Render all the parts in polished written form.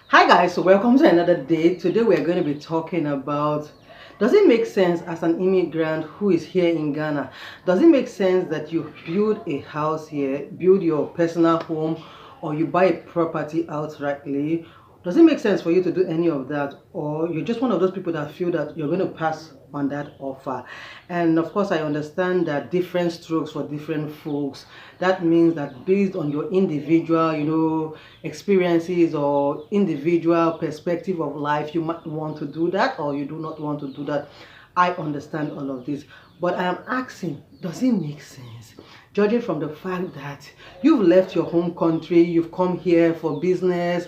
Hi guys, so welcome to another day. Today we are going to be talking about, does it make sense as an immigrant who is here in Ghana? Does it make sense that you build a house here, build your personal home, or you buy a property outrightly? Does it make sense for you to do any of that, or you're just one of those people that feel that you're going to pass on that offer? And of course, I understand that different strokes for different folks. That means that based on your individual, experiences or individual perspective of life, you might want to do that or you do not want to do that. I understand all of this, but I am asking, does it make sense? Judging from the fact that you've left your home country, you've come here for business,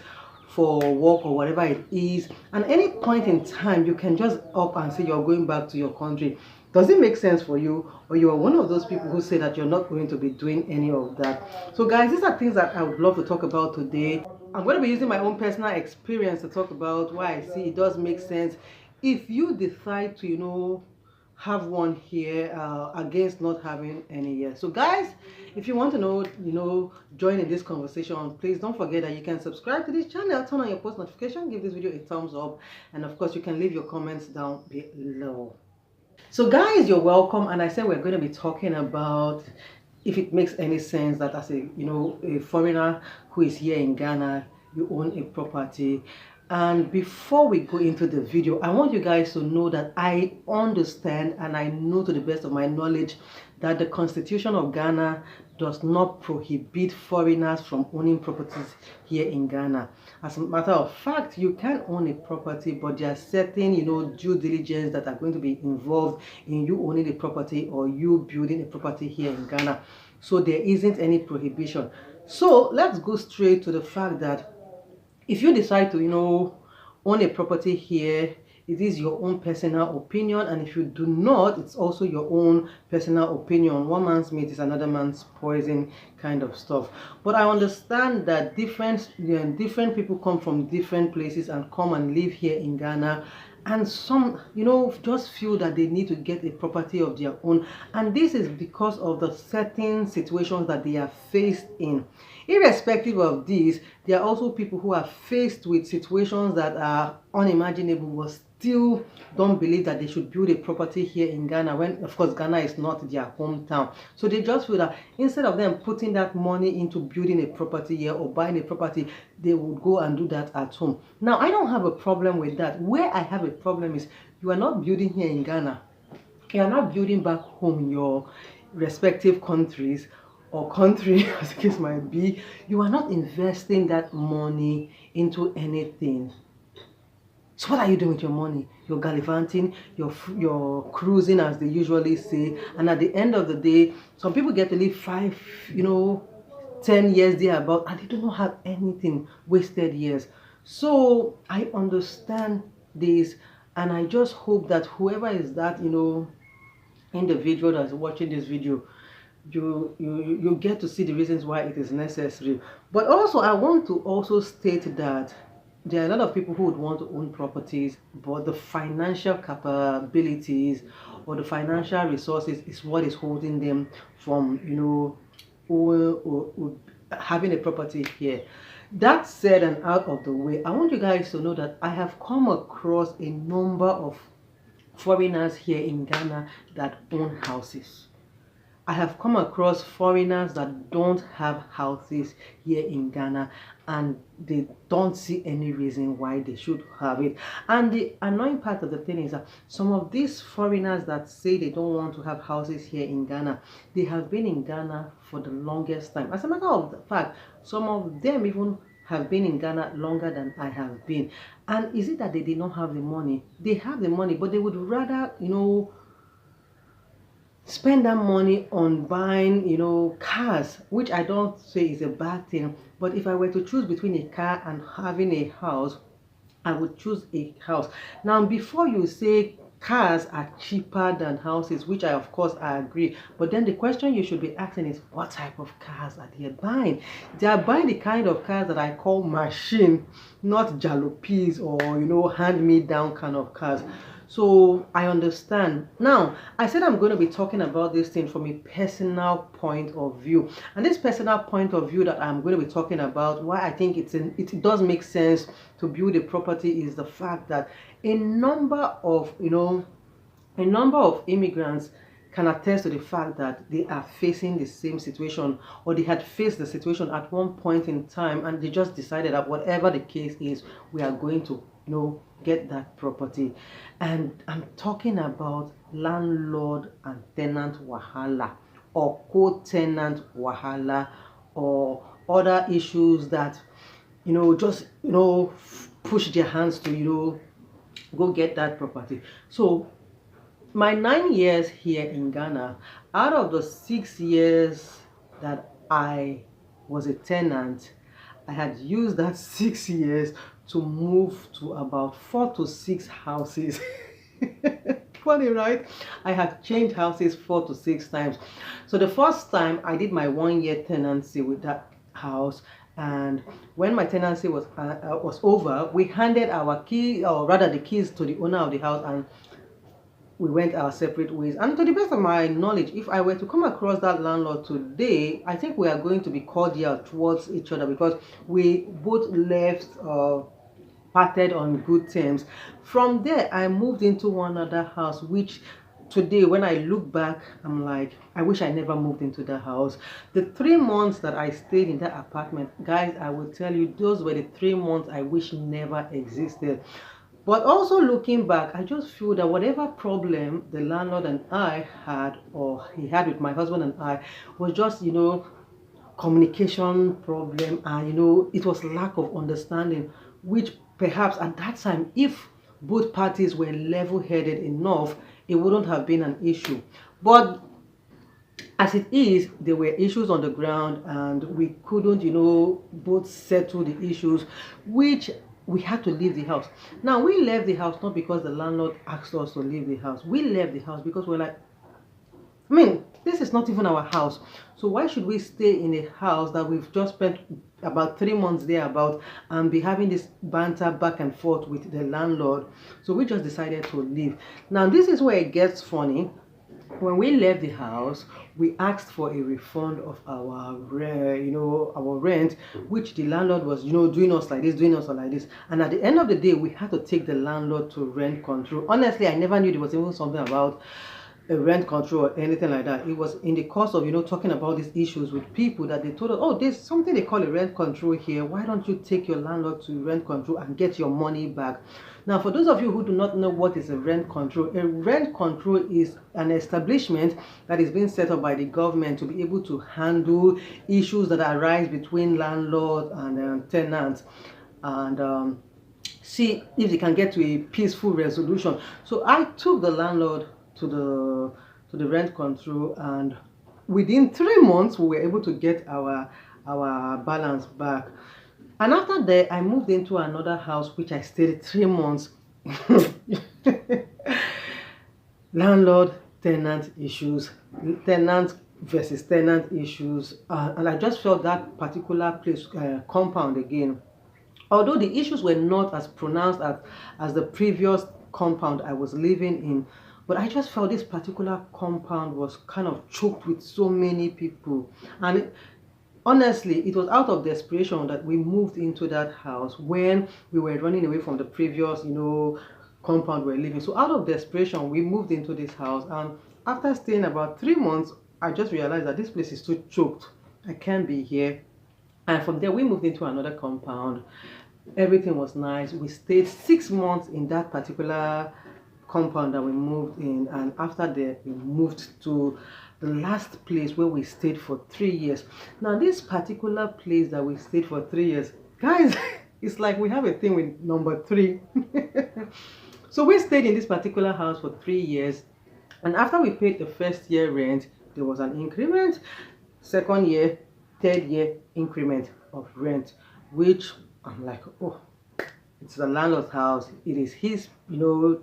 for work or whatever it is, and any point in time you can just up and say you're going back to your country. Does it make sense for you, or you are one of those people who say that you're not going to be doing any of that? So guys, these are things that I would love to talk about today. I'm going to be using my own personal experience to talk about why I see it does make sense if you decide to have one here against not having any here. So guys, if you want to join in this conversation, please don't forget that you can subscribe to this channel, turn on your post notification, give this video a thumbs up, and of course you can leave your comments down below. So guys, you're welcome, and I said we're going to be talking about if it makes any sense that as a foreigner who is here in Ghana, you own a property. And before we go into the video, I want you guys to know that I understand and I know to the best of my knowledge that the Constitution of Ghana does not prohibit foreigners from owning properties here in Ghana. As a matter of fact, you can own a property, but there are certain due diligence that are going to be involved in you owning a property or you building a property here in Ghana. So there isn't any prohibition. So let's go straight to the fact that if you decide to own a property here, it is your own personal opinion, and if you do not, it's also your own personal opinion. One man's meat is another man's poison, kind of stuff. But I understand that different people come from different places and come and live here in Ghana, and some just feel that they need to get a property of their own, and this is because of the certain situations that they are faced in. Irrespective of this, there are also people who are faced with situations that are unimaginable but still don't believe that they should build a property here in Ghana, when of course Ghana is not their hometown. So they just feel that instead of them putting that money into building a property here or buying a property, they would go and do that at home. Now, I don't have a problem with that. Where I have a problem is you are not building here in Ghana. You are not building back home in your respective countries or country, as the case might be. You are not investing that money into anything. So what are you doing with your money? You're gallivanting, you're cruising, as they usually say, and at the end of the day, some people get to live 10 years there about, and they do not have anything, wasted years. So I understand this, and I just hope that whoever is that individual that's watching this video, you get to see the reasons why it is necessary. But also I want to also state that there are a lot of people who would want to own properties, but the financial capabilities or the financial resources is what is holding them from having a property here. That said and out of the way, I want you guys to know that I have come across a number of foreigners here in Ghana that own houses. I have come across foreigners that don't have houses here in Ghana, and they don't see any reason why they should have it. And the annoying part of the thing is that some of these foreigners that say they don't want to have houses here in Ghana, they have been in Ghana for the longest time. As a matter of fact, some of them even have been in Ghana longer than I have been. And is it that they did not have the money? They have the money, but they would rather, spend that money on buying cars, which I don't say is a bad thing. But if I were to choose between a car and having a house, I would choose a house. Now, before you say cars are cheaper than houses, which of course I agree, but then the question you should be asking is, what type of cars are they buying? They are buying the kind of cars that I call machine, not jalopies or hand me down kind of cars. So I understand. Now, I said I'm going to be talking about this thing from a personal point of view. And this personal point of view that I'm going to be talking about, why I think it does make sense to build a property, is the fact that a number of, a number of immigrants can attest to the fact that they are facing the same situation, or they had faced the situation at one point in time, and they just decided that whatever the case is, we are going to get that property. And I'm talking about landlord and tenant wahala, or co-tenant wahala, or other issues that just push their hands to go get that property. So my 9 years here in Ghana, out of the 6 years that I was a tenant, I had used that 6 years to move to about 4 to 6 houses. Funny, right? I had changed houses 4 to 6 times. So the first time I did my 1 year tenancy with that house, and when my tenancy was over, we handed our key, or rather the keys, to the owner of the house, and we went our separate ways. And to the best of my knowledge, if I were to come across that landlord today, I think we are going to be cordial towards each other, because we both left parted on good terms. From there, I moved into one other house, which today, when I look back, I'm like, I wish I never moved into the house. The 3 months that I stayed in that apartment, guys, I will tell you, those were the 3 months I wish never existed. But also looking back, I just feel that whatever problem the landlord and I had, or he had with my husband and I, was just, communication problem, and it was lack of understanding, which perhaps at that time, if both parties were level-headed enough, it wouldn't have been an issue. But as it is, there were issues on the ground, and we couldn't, both settle the issues, which we had to leave the house. Now, we left the house not because the landlord asked us to leave the house. We left the house because we're like, this is not even our house. So why should we stay in a house that we've just spent about 3 months there about, and be having this banter back and forth with the landlord? So we just decided to leave. Now, this is where it gets funny. When we left the house, we asked for a refund of our rent, which the landlord was doing us like this, doing us like this. And at the end of the day, we had to take the landlord to rent control. Honestly, I never knew there was even something about a rent control or anything like that. It was in the course of talking about these issues with people that they told us, oh, there's something they call a rent control here. Why don't you take your landlord to rent control and get your money back? Now, for those of you who do not know what is a rent control is an establishment that is being set up by the government to be able to handle issues that arise between landlords and tenants, and see if they can get to a peaceful resolution. So I took the landlord to the rent control, and within 3 months we were able to get our balance back. And after that, I moved into another house which I stayed 3 months. Landlord tenant issues, tenant versus tenant issues, and I just felt that particular place, compound again, although the issues were not as pronounced as the previous compound I was living in, but I just felt this particular compound was kind of choked with so many people. And honestly, it was out of desperation that we moved into that house when we were running away from the previous compound we were living. So out of desperation, we moved into this house, and after staying about 3 months, I just realized that this place is too choked. I can't be here. And from there, we moved into another compound. Everything was nice. We stayed 6 months in that particular compound that we moved in, and after that, we moved to the last place where we stayed for 3 years. Now, this particular place that we stayed for 3 years, guys, it's like we have a thing with number 3. So we stayed in this particular house for 3 years, and after we paid the first year rent, there was an increment, second year, third year increment of rent, which I'm like, oh, it's the landlord's house. It is his,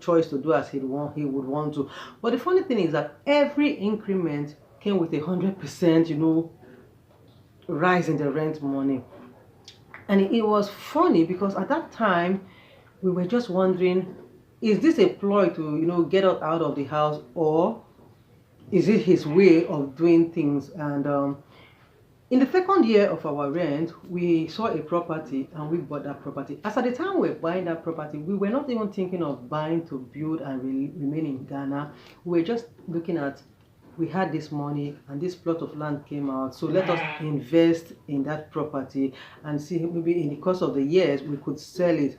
choice to do as he would want to. But the funny thing is that every increment came with 100%, rise in the rent money. And it was funny because at that time we were just wondering is this a ploy to, get us out of the house, or is it his way of doing things? And in the second year of our rent, we saw a property and we bought that property. As at the time we were buying that property, we were not even thinking of buying to build and remain in Ghana. We were just looking at, we had this money and this plot of land came out, so let us invest in that property and see, maybe in the course of the years we could sell it.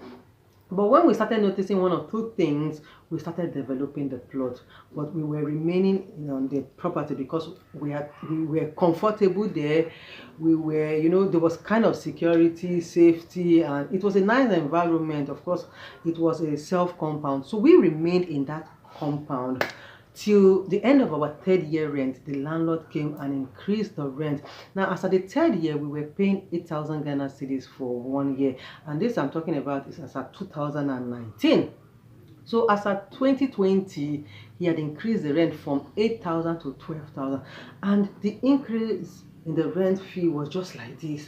But when we started noticing one or two things, we started developing the plot. But we were remaining on the property because we were comfortable there. We were, there was kind of security, safety, and it was a nice environment. Of course, it was a self-compound. So we remained in that compound till the end of our third year rent. The landlord came and increased the rent. Now, as at the third year, we were paying 8,000 Ghana cedis for 1 year, and this I'm talking about is as at 2019. So as at 2020, he had increased the rent from 8,000 to 12,000, and the increase in the rent fee was just like this.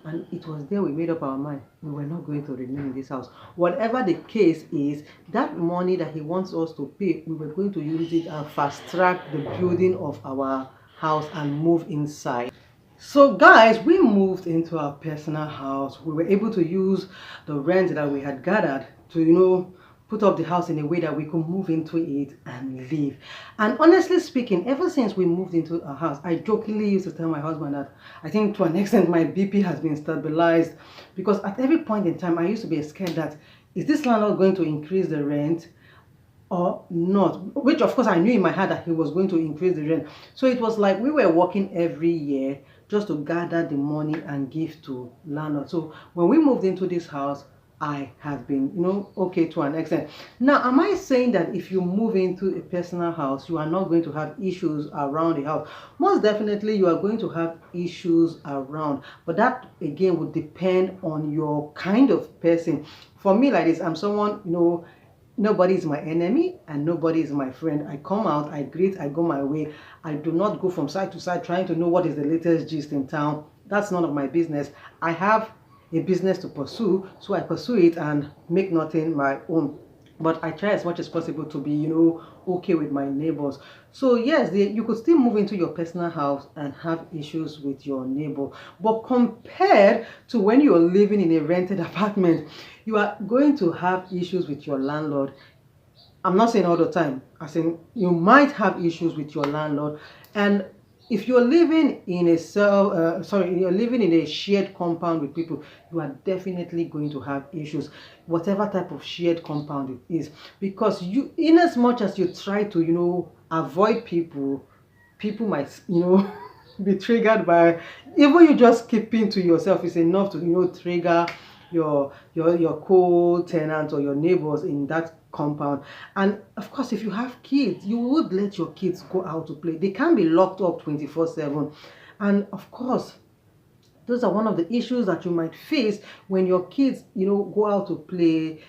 And it was there we made up our mind. We were not going to remain in this house. Whatever the case is, that money that he wants us to pay, we were going to use it and fast track the building of our house and move inside. So guys, we moved into our personal house. We were able to use the rent that we had gathered to, put up the house in a way that we could move into it and live. And honestly speaking, ever since we moved into our house, I jokingly used to tell my husband that I think to an extent my BP has been stabilized, because at every point in time I used to be scared that, is this landlord going to increase the rent or not? Which of course I knew in my heart that he was going to increase the rent. So it was like we were working every year just to gather the money and give to landlord. So when we moved into this house, I have been, okay to an extent. Now, am I saying that if you move into a personal house, you are not going to have issues around the house? Most definitely, you are going to have issues around. But that, again, would depend on your kind of person. For me, like this, I'm someone, nobody is my enemy and nobody is my friend. I come out, I greet, I go my way. I do not go from side to side trying to know what is the latest gist in town. That's none of my business. I have a business to pursue, so I pursue it and make nothing my own. But I try as much as possible to be, okay with my neighbors. So yes, you could still move into your personal house and have issues with your neighbor. But compared to when you're living in a rented apartment, you are going to have issues with your landlord. I'm not saying all the time. I saying you might have issues with your landlord, and if you're living in you're living in a shared compound with people, you are definitely going to have issues, whatever type of shared compound it is. Because in as much as you try to, avoid people might, be triggered by, even you just keeping to yourself is enough to, trigger your co-tenant or your neighbors in that compound. And of course, if you have kids, you would let your kids go out to play. They can't be locked up 24/7. And of course, those are one of the issues that you might face when your kids, go out to play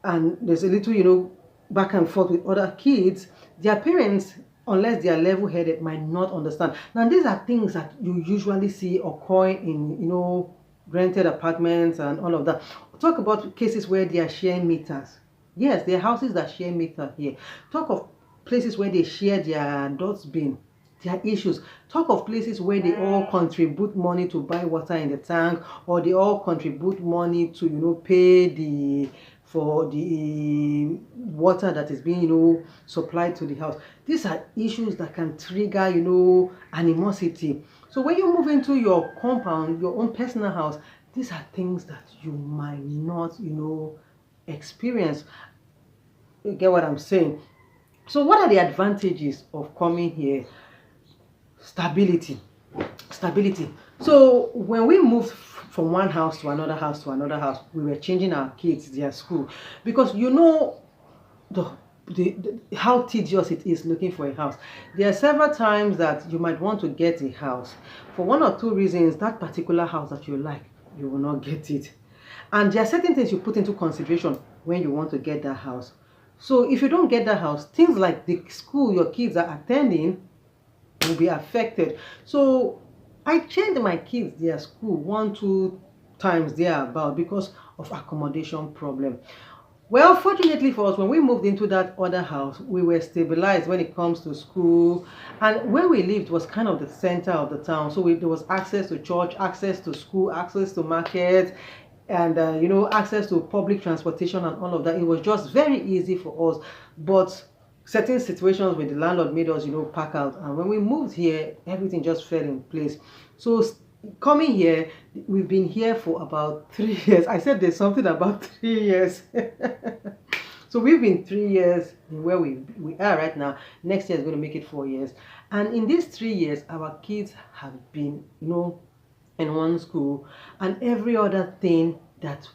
and there's a little, back and forth with other kids. Their parents, unless they are level-headed, might not understand. Now, these are things that you usually see occurring in, rented apartments and all of that. Talk about cases where they are sharing meters. Yes, there are houses that share meter here. Talk of places where they share their dustbin. There are issues. Talk of places where they all contribute money to buy water in the tank, or they all contribute money to, pay for the water that is being, supplied to the house. These are issues that can trigger, animosity. So when you move into your compound, your own personal house, these are things that you might not, experience. You get what I'm saying? So what are the advantages of coming here? Stability. So when we moved from one house to another house to another house, we were changing our kids their school, because how tedious it is looking for a house. There are several times that you might want to get a house for one or two reasons. That particular house that you like, you will not get it. And there are certain things you put into consideration when you want to get that house. So if you don't get that house, things like the school your kids are attending will be affected. So I changed my kids their school 1-2 times thereabout because of accommodation problem. Well, fortunately for us, when we moved into that other house, we were stabilized when it comes to school. And where we lived was kind of the center of the town. So there was access to church, access to school, access to market, and access to public transportation and all of that. It was just very easy for us. But certain situations with the landlord made us, pack out. And when we moved here, everything just fell in place. So coming here, we've been here for about 3 years. I said there's something about 3 years. So we've been 3 years in where we are right now. Next year is going to make it 4 years. And in these 3 years, our kids have been, in one school, and every other thing that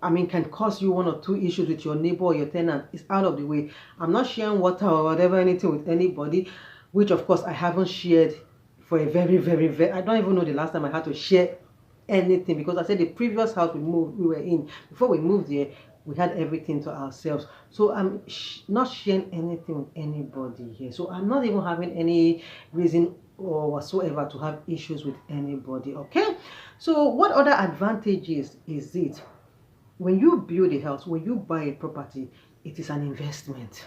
can cause you one or two issues with your neighbor or your tenant is out of the way. I'm not sharing water or whatever, anything with anybody, which of course I haven't shared for a very, very, very, I don't even know the last time I had to share anything, because I said the previous house we were in, before we moved here, we had everything to ourselves. So I'm not sharing anything with anybody here. So I'm not even having any reason or whatsoever to have issues with anybody. Okay, so what other advantages is it? When you build a house, when you buy a property, it is an investment.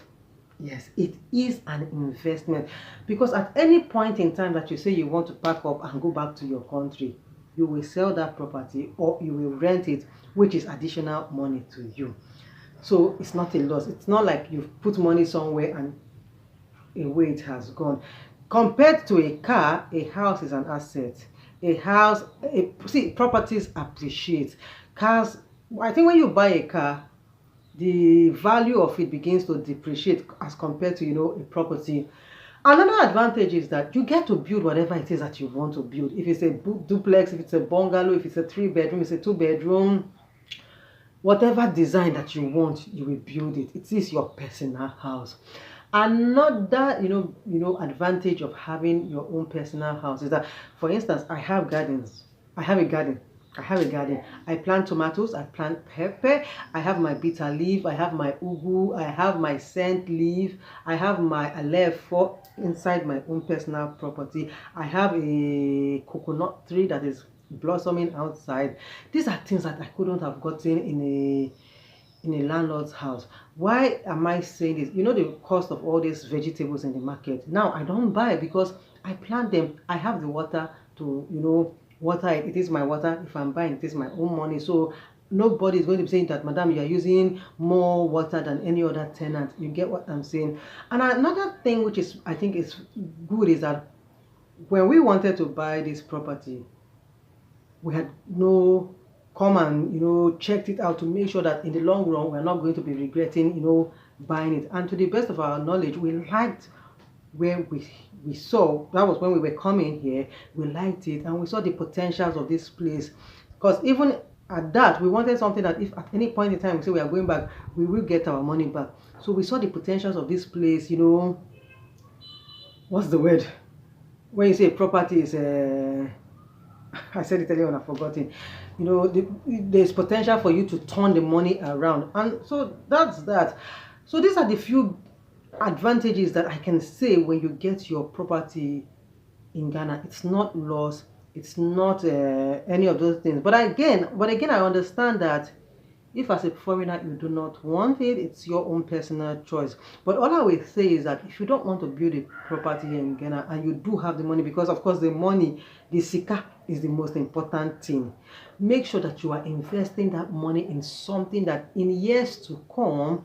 Yes, it is an investment, because at any point in time that you say you want to pack up and go back to your country, you will sell that property or you will rent it, which is additional money to you. So it's not a loss. It's not like you've put money somewhere and away it has gone. Compared to a car, a house is an asset. See, properties appreciate. Cars, I think when you buy a car, the value of it begins to depreciate as compared to a property. Another advantage is that you get to build whatever it is that you want to build. If it's a duplex, if it's a bungalow, if it's a 3-bedroom, it's a 2-bedroom, whatever design that you want, you will build it. It is your personal house. Another advantage of having your own personal house is that, for instance, I have gardens. I have a garden. I plant tomatoes, I plant pepper, I have my bitter leaf, I have my ugu, I have my scent leaf, I have my alefo inside my own personal property. I have a coconut tree that is blossoming outside. These are things that I couldn't have gotten in a landlord's house. Why am I saying this? The cost of all these vegetables in the market. Now I don't buy because I plant them. I have the water to water it. It is my water. If I'm buying, it is my own money. So nobody is going to be saying that, madam, you are using more water than any other tenant. You get what I'm saying? And another thing which is, I think, is good is that when we wanted to buy this property, we had no come and checked it out to make sure that in the long run we're not going to be regretting buying it. And to the best of our knowledge, we liked where we saw, that was when we were coming here, we liked it and we saw the potentials of this place. Because even at that, we wanted something that if at any point in time we say we are going back, we will get our money back. So we saw the potentials of this place. What's the word when you say property is I said it earlier and I've forgotten. There's potential for you to turn the money around, and so that's that. So these are the few advantages that I can say when you get your property in Ghana. It's not loss. It's not any of those things. But again, I understand that if as a foreigner you do not want it, it's your own personal choice. But all I will say is that if you don't want to build a property here in Ghana and you do have the money, because of course the money, the sika is the most important thing, make sure that you are investing that money in something that in years to come,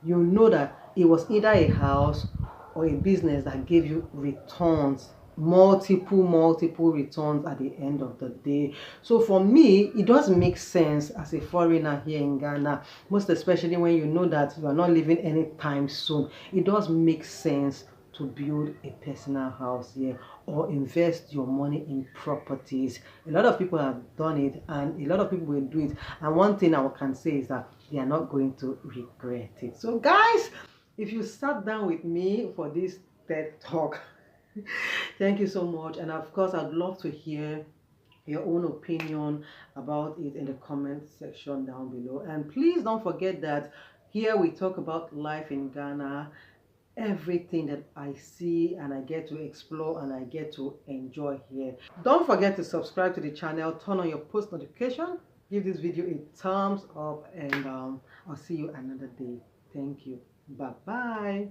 you know that it was either a house or a business that gave you returns, multiple returns at the end of the day. So for me, it does make sense as a foreigner here in Ghana, most especially when you know that you are not living anytime soon. It does make sense to build a personal house here or invest your money in properties. A lot of people have done it and a lot of people will do it, and one thing I can say is that they are not going to regret it. So guys, if you sat down with me for this TED talk, thank you so much. And of course, I'd love to hear your own opinion about it in the comment section down below. And please don't forget that here we talk about life in Ghana, everything that I see and I get to explore and I get to enjoy here. Don't forget to subscribe to the channel, turn on your post notification give this video a thumbs up, and I'll see you another day. Thank you. Bye bye.